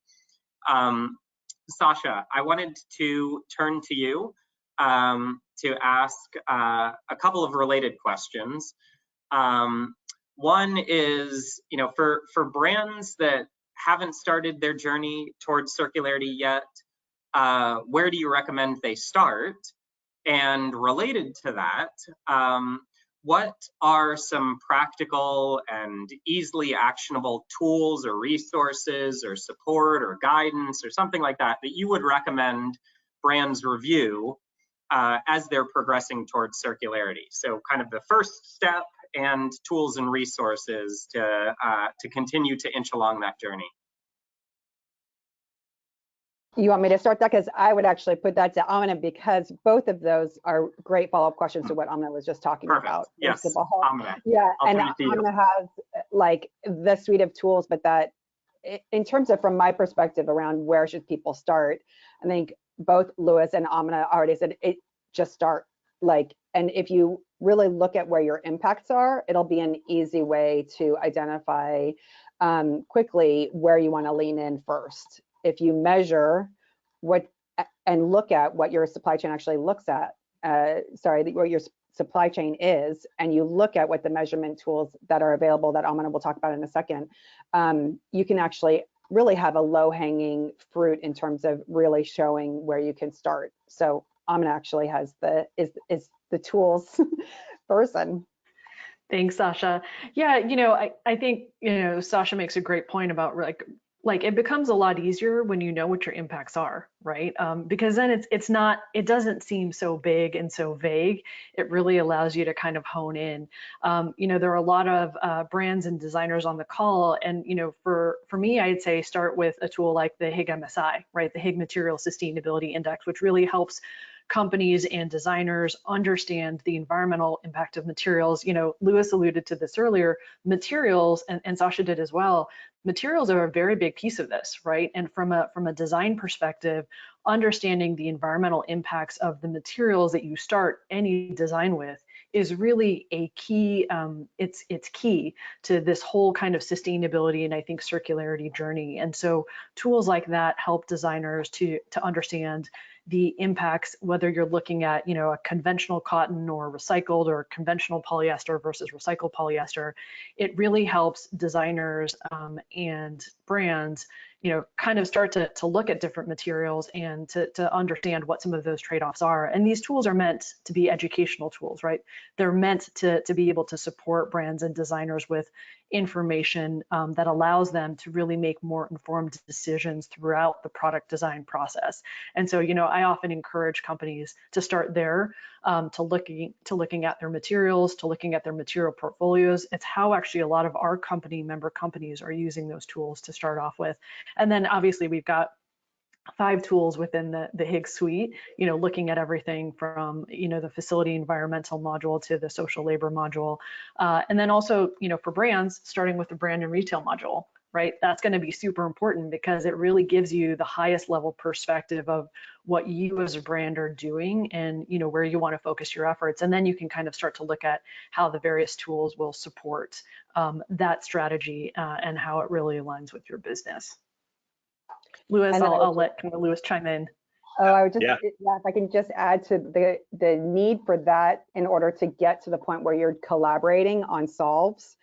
Sasha, I wanted to turn to you to ask a couple of related questions. One is, you know, for brands that haven't started their journey towards circularity yet, where do you recommend they start? And related to that, what are some practical and easily actionable tools or resources or support or guidance or something like that that you would recommend brands review as they're progressing towards circularity? So kind of the first step, and tools and resources to continue to inch along that journey. You want me to start that? Because I would actually put that to Amina, because both of those are great follow-up questions to what Amina was just talking about. Yes, Amina. Yeah, and Amina has like the suite of tools, but that in terms of, from my perspective around where should people start, I think both Lewis and Amina already said it, just start. Like, and if you really look at where your impacts are, it'll be an easy way to identify quickly where you want to lean in first. If you measure what and look at what your supply chain actually looks at where your supply chain is, and you look at what the measurement tools that are available that Amina will talk about in a second, you can actually really have a low-hanging fruit in terms of really showing where you can start. So Amina actually has is the tools person. Thanks, Sasha. Yeah, I think, Sasha makes a great point about like it becomes a lot easier when you know what your impacts are, right? Because then it doesn't seem so big and so vague. It really allows you to kind of hone in. There are a lot of brands and designers on the call, and for me, I'd say start with a tool like the HIG MSI, right? The HIG Material Sustainability Index, which really helps companies and designers understand the environmental impact of materials. Louis alluded to this earlier, materials, and Sasha did as well. Materials are a very big piece of this, right? And from a design perspective, understanding the environmental impacts of the materials that you start any design with is really a key, it's key to this whole kind of sustainability and I think circularity journey. And so tools like that help designers to understand the impacts, whether you're looking at, a conventional cotton or recycled or conventional polyester versus recycled polyester. It really helps designers and brands, kind of start to look at different materials and to understand what some of those trade-offs are. And these tools are meant to be educational tools, right? They're meant to be able to support brands and designers with information that allows them to really make more informed decisions throughout the product design process. And so, I often encourage companies to start there, to looking at their materials, to looking at their material portfolios. It's how actually a lot of our member companies are using those tools to start off with. And then obviously we've got 5 tools within the HIG suite, looking at everything from, the facility environmental module to the social labor module. And then also, for brands, starting with the brand and retail module, right? That's going to be super important because it really gives you the highest level perspective of what you as a brand are doing and, where you want to focus your efforts. And then you can kind of start to look at how the various tools will support that strategy and how it really aligns with your business. Louis, I'll let Louis chime in. Oh, I would just, if I can just add to the need for that in order to get to the point where you're collaborating on solves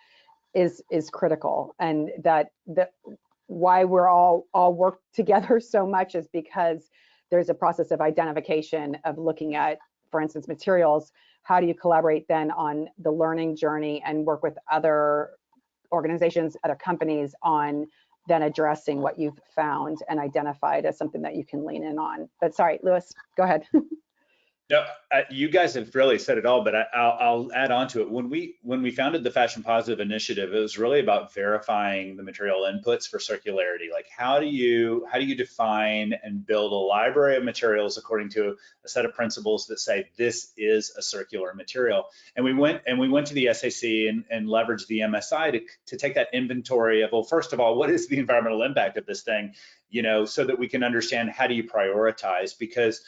is critical. And why we're all work together so much is because there's a process of identification of looking at, for instance, materials. How do you collaborate then on the learning journey and work with other organizations, other companies on then addressing what you've found and identified as something that you can lean in on. But sorry, Louis, go ahead. No, you guys have really said it all, but I'll add on to it. When we founded the Fashion Positive Initiative, it was really about verifying the material inputs for circularity. Like how do you define and build a library of materials according to a set of principles that say this is a circular material? And we went to the SAC and leveraged the MSI to take that inventory of, well, first of all, what is the environmental impact of this thing, so that we can understand how do you prioritize, because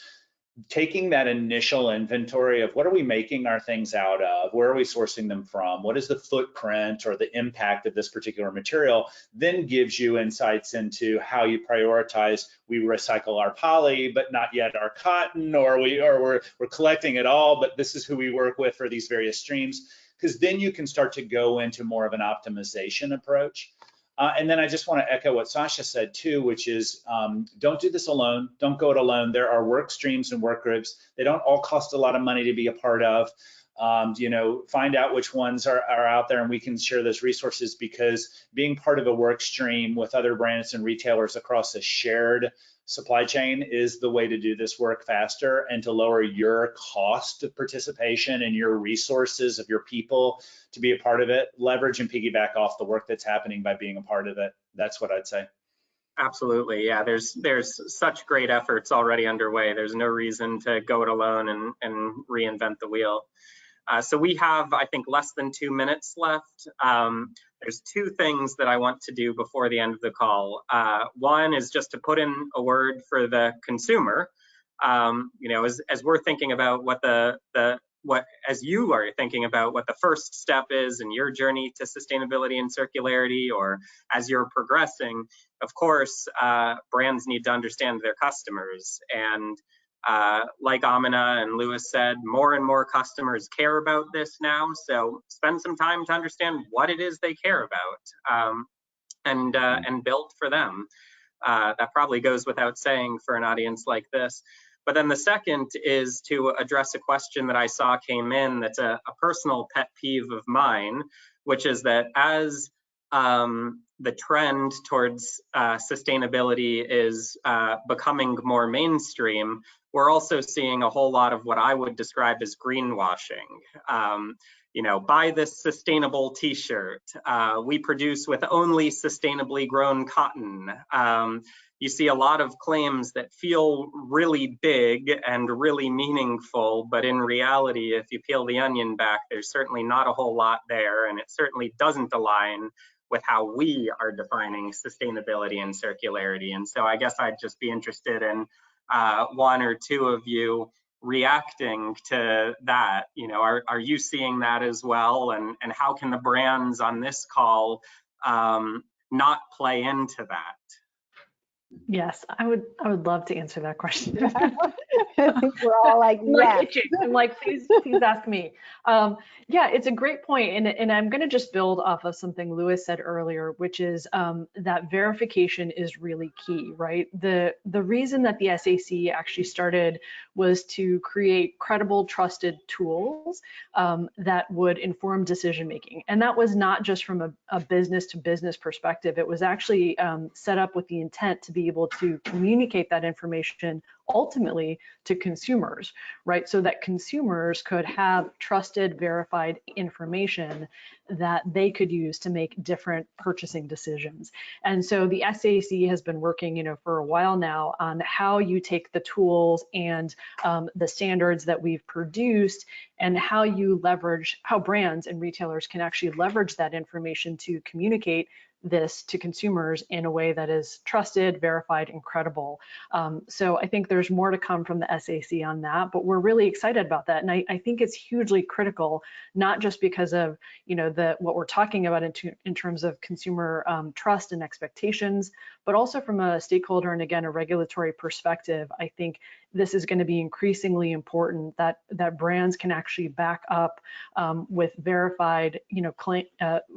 taking that initial inventory of what are we making our things out of, where are we sourcing them from, what is the footprint or the impact of this particular material, then gives you insights into how you prioritize. We recycle our poly, but not yet our cotton, or we're collecting it all, but this is who we work with for these various streams, because then you can start to go into more of an optimization approach. And then I just want to echo what Sasha said too, which is don't do this alone. Don't go it alone. There are work streams and work groups. They don't all cost a lot of money to be a part of. Find out which ones are out there, and we can share those resources, because being part of a work stream with other brands and retailers across a shared supply chain is the way to do this work faster and to lower your cost of participation and your resources of your people to be a part of it. Leverage and piggyback off the work that's happening by being a part of it. That's what I'd say. Absolutely, yeah. There's such great efforts already underway. There's no reason to go it alone and reinvent the wheel. So we have, I think, less than 2 minutes left. There's 2 things that I want to do before the end of the call. One is just to put in a word for the consumer. As we're thinking about as you are thinking about what the first step is in your journey to sustainability and circularity, or as you're progressing, of course, brands need to understand their customers. And Like Amina and Lewis said, more and more customers care about this now. So spend some time to understand what it is they care about, and build for them. That probably goes without saying for an audience like this. But then the second is to address a question that I saw came in that's a personal pet peeve of mine, which is that as the trend towards sustainability is becoming more mainstream, we're also seeing a whole lot of what I would describe as greenwashing. Buy this sustainable t-shirt. We produce with only sustainably grown cotton. You see a lot of claims that feel really big and really meaningful, but in reality, if you peel the onion back, there's certainly not a whole lot there, and it certainly doesn't align with how we are defining sustainability and circularity. And so I guess I'd just be interested in one or two of you reacting to that. Are you seeing that as well? And how can the brands on this call not play into that? Yes, I would love to answer that question. I think we're all like, yes. I'm like, please ask me. Yeah, it's a great point, and I'm going to just build off of something Lewis said earlier, which is that verification is really key, right? The reason that the SAC actually started was to create credible, trusted tools that would inform decision making, and that was not just from a business to business perspective. It was actually set up with the intent to be able to communicate that information ultimately to consumers, right? So that consumers could have trusted, verified information that they could use to make different purchasing decisions. And so the SAC has been working, for a while now on how you take the tools and the standards that we've produced and how brands and retailers can actually leverage that information to communicate this to consumers in a way that is trusted, verified, and credible. So I think there's more to come from the SAC on that, but we're really excited about that. And I think it's hugely critical, not just because of what we're talking about in terms of consumer trust and expectations, but also from a stakeholder and again a regulatory perspective. I think this is going to be increasingly important that brands can actually back up with verified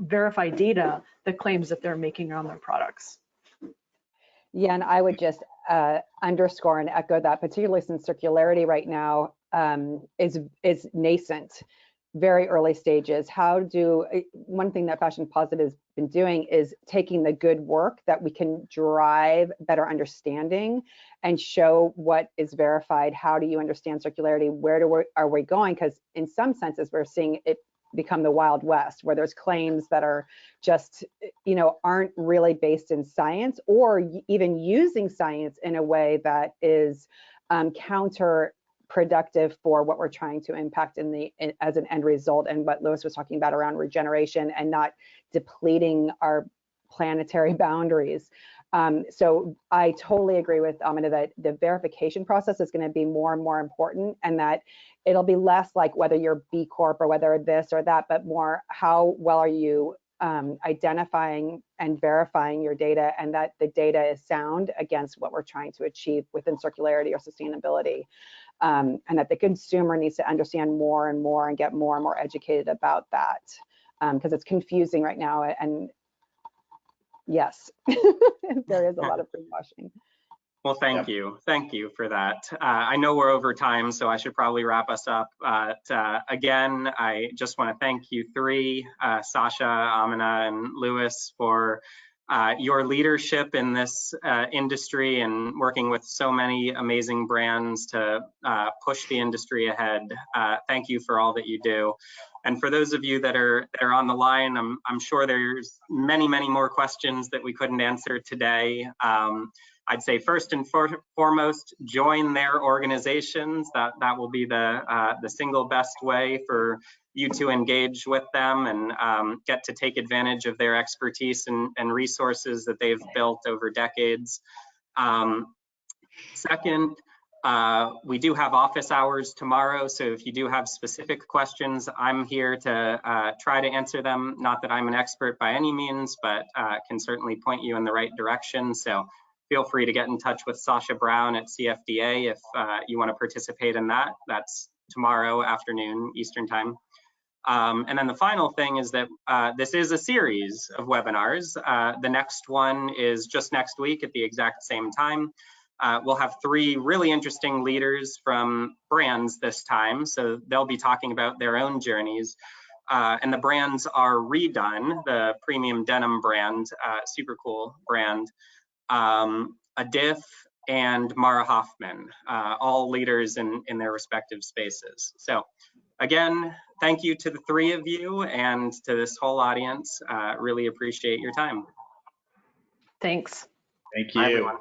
verified data the claims that they're making on their products. Yeah, and I would just underscore and echo that, particularly since circularity right now is nascent, very early stages. One thing that Fashion Positive has been doing is taking the good work that we can drive better understanding and show what is verified. How do you understand circularity? Where are we going? Because in some senses, we're seeing it become the Wild West, where there's claims that are just, aren't really based in science, or even using science in a way that is counterproductive for what we're trying to impact as an end result, and what Lewis was talking about around regeneration and not depleting our planetary boundaries. So I totally agree with Amina that the verification process is going to be more and more important, and that it'll be less like whether you're B Corp or whether this or that, but more how well are you identifying and verifying your data, and that the data is sound against what we're trying to achieve within circularity or sustainability. And that the consumer needs to understand more and more and get more and more educated about that, because it's confusing right now. And yes, there is a lot of greenwashing. Well, thank you. Thank you for that. I know we're over time, so I should probably wrap us up. Again, I just want to thank you three, Sasha, Amina, and Lewis, for your leadership in this industry and working with so many amazing brands to push the industry ahead. Thank you for all that you do. And for those of you that are on the line, I'm sure there's many, many more questions that we couldn't answer today. I'd say first and foremost, join their organizations. That will be the single best way for you to engage with them and get to take advantage of their expertise and resources that they've built over decades. Second, we do have office hours tomorrow, so if you do have specific questions, I'm here to try to answer them. Not that I'm an expert by any means, but can certainly point you in the right direction. So feel free to get in touch with Sasha Brown at CFDA if you want to participate in that. That's tomorrow afternoon Eastern time. And then the final thing is that this is a series of webinars. The next one is just next week at the exact same time. We'll have 3 really interesting leaders from brands this time, so they'll be talking about their own journeys. And the brands are Redone, the premium denim brand, super cool brand, Adif, and Mara Hoffman, all leaders in their respective spaces. So again, thank you to the 3 of you and to this whole audience. Really appreciate your time. Thanks. Thank Bye, you. everyone.